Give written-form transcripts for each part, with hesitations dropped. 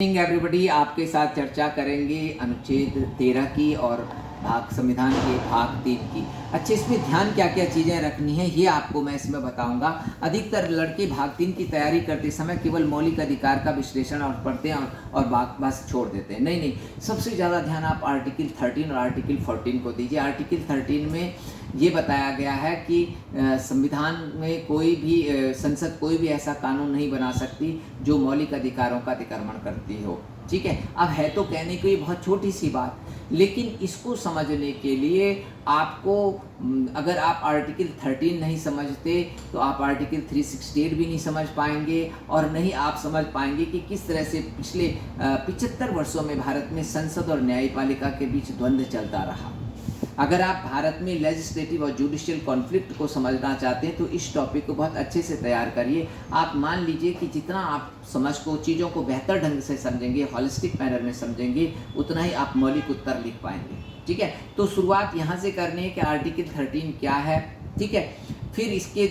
Morning everybody, आपके साथ चर्चा करेंगे अनुच्छेद 13 की और संविधान के भाग 3 की। अच्छा, इसमें ध्यान क्या क्या चीज़ें रखनी है ये आपको मैं इसमें बताऊंगा। अधिकतर लड़के भाग 3 की तैयारी करते समय केवल मौलिक अधिकार का विश्लेषण और पढ़ते हैं और बस छोड़ देते हैं। नहीं, सबसे ज़्यादा ध्यान आप आर्टिकल 13 और आर्टिकल 14 को दीजिए। आर्टिकल 13 में ये बताया गया है कि संविधान में कोई भी संसद कोई भी ऐसा कानून नहीं बना सकती जो मौलिक अधिकारों का अतिक्रमण करती हो। ठीक है, अब है तो कहने को ये बहुत छोटी सी बात, लेकिन इसको समझने के लिए आपको अगर आप आर्टिकल 13 नहीं समझते तो आप आर्टिकल 368 भी नहीं समझ पाएंगे और नहीं आप समझ पाएंगे कि किस तरह से पिछले 75 वर्षों में भारत में संसद और न्यायपालिका के बीच द्वंद्व चलता रहा। अगर आप भारत में लेजिस्लेटिव और जुडिशियल कॉन्फ्लिक्ट को समझना चाहते हैं तो इस टॉपिक को बहुत अच्छे से तैयार करिए। आप मान लीजिए कि जितना आप चीज़ों को बेहतर ढंग से समझेंगे, हॉलिस्टिक मैनर में समझेंगे, उतना ही आप मौलिक उत्तर लिख पाएंगे। ठीक है, तो शुरुआत यहाँ से करनी है कि आर्टिकल 13 क्या है। ठीक है, फिर इसके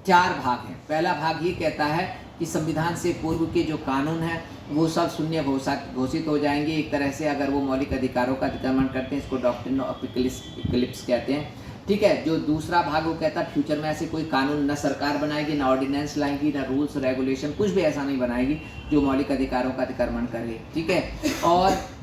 4 भाग हैं। पहला भाग ये कहता है कि संविधान से पूर्व के जो कानून हैं वो सब शून्य घोषित हो जाएंगे एक तरह से, अगर वो मौलिक अधिकारों का अतिक्रमण करते हैं। इसको डॉक्ट्रिन ऑफ इक्लिप्स कहते हैं। ठीक है, जो दूसरा भाग वो कहता है फ्यूचर में ऐसे कोई कानून न सरकार बनाएगी, ना ऑर्डिनेंस लाएगी, ना रूल्स रेगुलेशन, कुछ भी ऐसा नहीं बनाएगी जो मौलिक अधिकारों का अतिक्रमण करे। ठीक है, और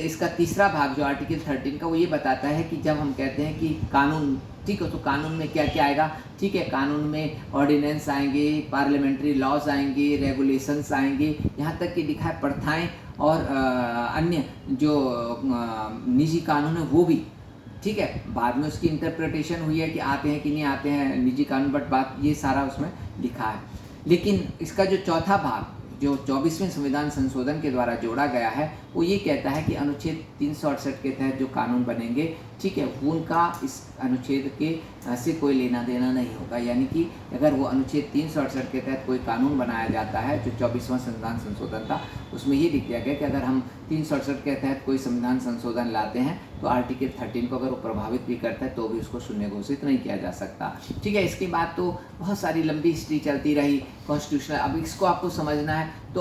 इसका तीसरा भाग जो आर्टिकल 13 का वो ये बताता है कि जब हम कहते हैं कि कानून, ठीक है, तो कानून में क्या क्या आएगा। ठीक है, कानून में ऑर्डिनेंस आएंगे, पार्लियामेंट्री लॉज आएंगे, रेगुलेशंस आएंगे, यहाँ तक कि लिखा है प्रथाएं और अन्य जो निजी कानून है वो भी। ठीक है, बाद में उसकी इंटरप्रिटेशन हुई है कि आते हैं कि नहीं आते हैं निजी कानून, बट बात ये सारा उसमें लिखा है। लेकिन इसका जो चौथा भाग जो 24वें संविधान संशोधन के द्वारा जोड़ा गया है वो ये कहता है कि अनुच्छेद 368 के तहत जो कानून बनेंगे, ठीक है, उनका इस अनुच्छेद के से कोई लेना देना नहीं होगा। यानी कि अगर वो अनुच्छेद 368 के तहत कोई कानून बनाया जाता है, जो 24वां संविधान संशोधन था, उसमें ये लिख दिया गया कि अगर हम 368 के तहत कोई संविधान संशोधन लाते हैं तो आर्टिकल 13 को अगर वो प्रभावित भी करता है तो भी उसको शून्य घोषित नहीं किया जा सकता। ठीक है, इसके बाद तो बहुत सारी लंबी हिस्ट्री चलती रही कॉन्स्टिट्यूशनल। अब इसको आपको समझना है तो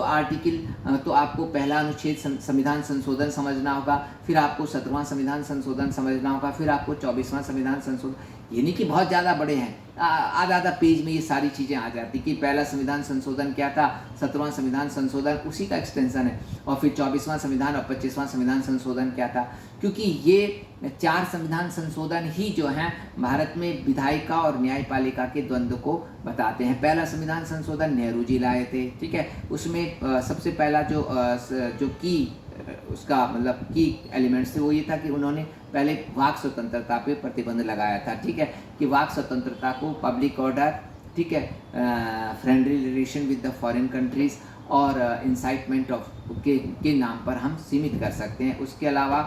तो आपको पहला अनुच्छेद संविधान संशोधन समझना होगा, फिर आपको 17वां संविधान संशोधन समझना होगा, फिर आपको 24वां संविधान संशोधन, ये नहीं कि बहुत ज़्यादा बड़े हैं, आधा पेज में ये सारी चीज़ें आ जाती कि पहला संविधान संशोधन क्या था, 17वां संविधान संशोधन उसी का एक्सटेंशन है, और फिर 24वां संविधान और 25वां संविधान संशोधन क्या था। क्योंकि ये 4 संविधान संशोधन ही जो हैं भारत में विधायिका और न्यायपालिका के द्वंद्व को बताते हैं। पहला संविधान संशोधन नेहरू जी लाए थे। ठीक है, उसमें सबसे पहला जो की उसका मतलब की एलिमेंट्स थे वो ये था कि उन्होंने पहले वाक स्वतंत्रता पे प्रतिबंध लगाया था। ठीक है, कि वाक स्वतंत्रता को पब्लिक ऑर्डर, ठीक है, friendly relation with the foreign countries और इंसाइटमेंट ऑफ के नाम पर हम सीमित कर सकते हैं। उसके अलावा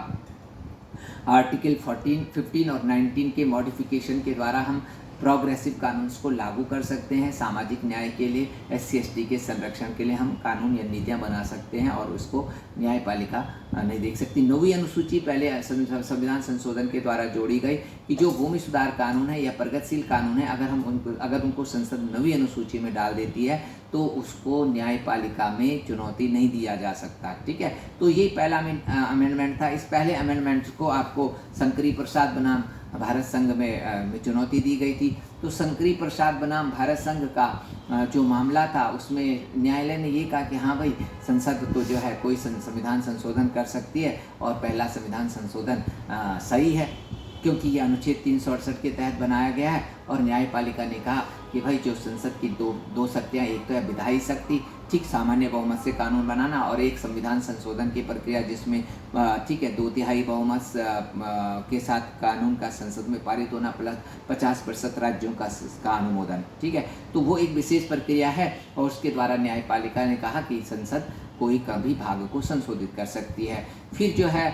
आर्टिकल 14, 15 और 19 के मॉडिफिकेशन के द्वारा हम प्रोग्रेसिव कानून को लागू कर सकते हैं। सामाजिक न्याय के लिए, SC/ST के संरक्षण के लिए हम कानून या नीतियां बना सकते हैं और उसको न्यायपालिका नहीं देख सकती। 9वीं अनुसूची पहले संविधान संशोधन के द्वारा जोड़ी गई कि जो भूमि सुधार कानून है या प्रगतिशील कानून है, अगर उनको संसद 9वीं अनुसूची में डाल देती है तो उसको न्यायपालिका में चुनौती नहीं दिया जा सकता। ठीक है, तो ये पहला अमेंडमेंट था। इस पहले अमेंडमेंट को आपको शंकरी प्रसाद बनाम भारत संघ में चुनौती दी गई थी। तो शंकरी प्रसाद बनाम भारत संघ का जो मामला था उसमें न्यायालय ने ये कहा कि हाँ भाई, संसद तो जो है कोई संविधान संशोधन कर सकती है और पहला संविधान संशोधन सही है क्योंकि ये अनुच्छेद 368 के तहत बनाया गया है। और न्यायपालिका ने कहा कि भाई जो संसद की दो शक्तियाँ, एक तो है विधायी शक्ति, ठीक, सामान्य बहुमत से कानून बनाना, और एक संविधान संशोधन की प्रक्रिया जिसमें ठीक है 2/3 बहुमत के साथ कानून का संसद में पारित होना प्लस 50% राज्यों का अनुमोदन। ठीक है, तो वो एक विशेष प्रक्रिया है और उसके द्वारा न्यायपालिका ने कहा कि संसद कोई कभी भाग को संशोधित कर सकती है। फिर जो है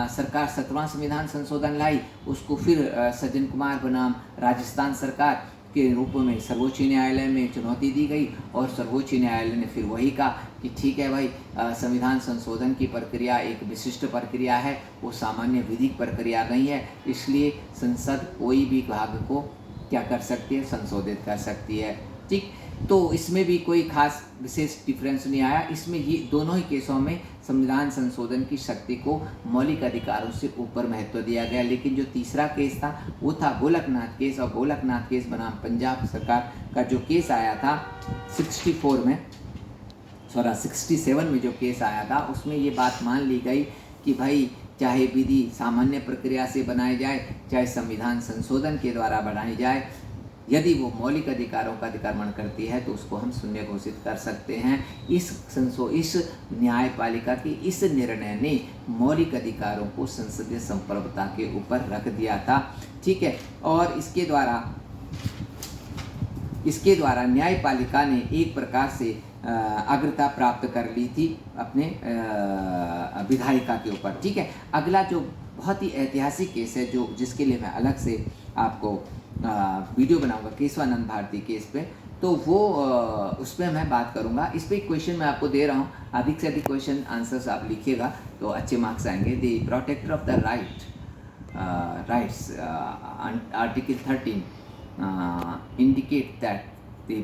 सरकार 7वां संविधान संशोधन लाई, उसको फिर सज्जन कुमार बनाम राजस्थान सरकार के रूप में सर्वोच्च न्यायालय में चुनौती दी गई और सर्वोच्च न्यायालय ने फिर वही कहा कि ठीक है भाई, संविधान संशोधन की प्रक्रिया एक विशिष्ट प्रक्रिया है, वो सामान्य विधिक प्रक्रिया नहीं है, इसलिए संसद कोई भी भाग को क्या कर सकती है, संशोधित कर सकती है। ठीक, तो इसमें भी कोई खास विशेष डिफरेंस नहीं आया। इसमें ये दोनों ही केसों में संविधान संशोधन की शक्ति को मौलिक अधिकारों से ऊपर महत्व दिया गया। लेकिन जो तीसरा केस था वो था गोलकनाथ केस, और गोलकनाथ केस बनाम पंजाब सरकार का जो केस आया था 67 में जो केस आया था, उसमें ये बात मान ली गई कि भाई चाहे विधि सामान्य प्रक्रिया से बनाई जाए, चाहे संविधान संशोधन के द्वारा बनाई जाए, यदि वो मौलिक अधिकारों का अतिक्रमण करती है तो उसको हम शून्य घोषित कर सकते हैं। इस न्यायपालिका के इस निर्णय ने मौलिक अधिकारों को संसदीय संप्रभुता के ऊपर रख दिया था, ठीक है। और इसके द्वारा न्यायपालिका ने एक प्रकार से अग्रता प्राप्त कर ली थी अपने विधायिका के ऊपर, ठीक है। अगला जो बहुत ही ऐतिहासिक केस है, जो जिसके लिए मैं अलग से आपको वीडियो बनाऊंगा केशवानंद भारती केस पे, तो वो उस पर मैं बात करूंगा। इस पर एक क्वेश्चन मैं आपको दे रहा हूँ, अधिक से अधिक क्वेश्चन आंसर्स आप लिखिएगा तो अच्छे मार्क्स आएंगे। The protector of the rights article 13 indicate that the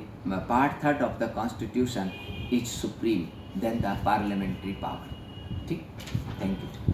part 3rd of the constitution is supreme than the parliamentary power, ठीक। Thank you.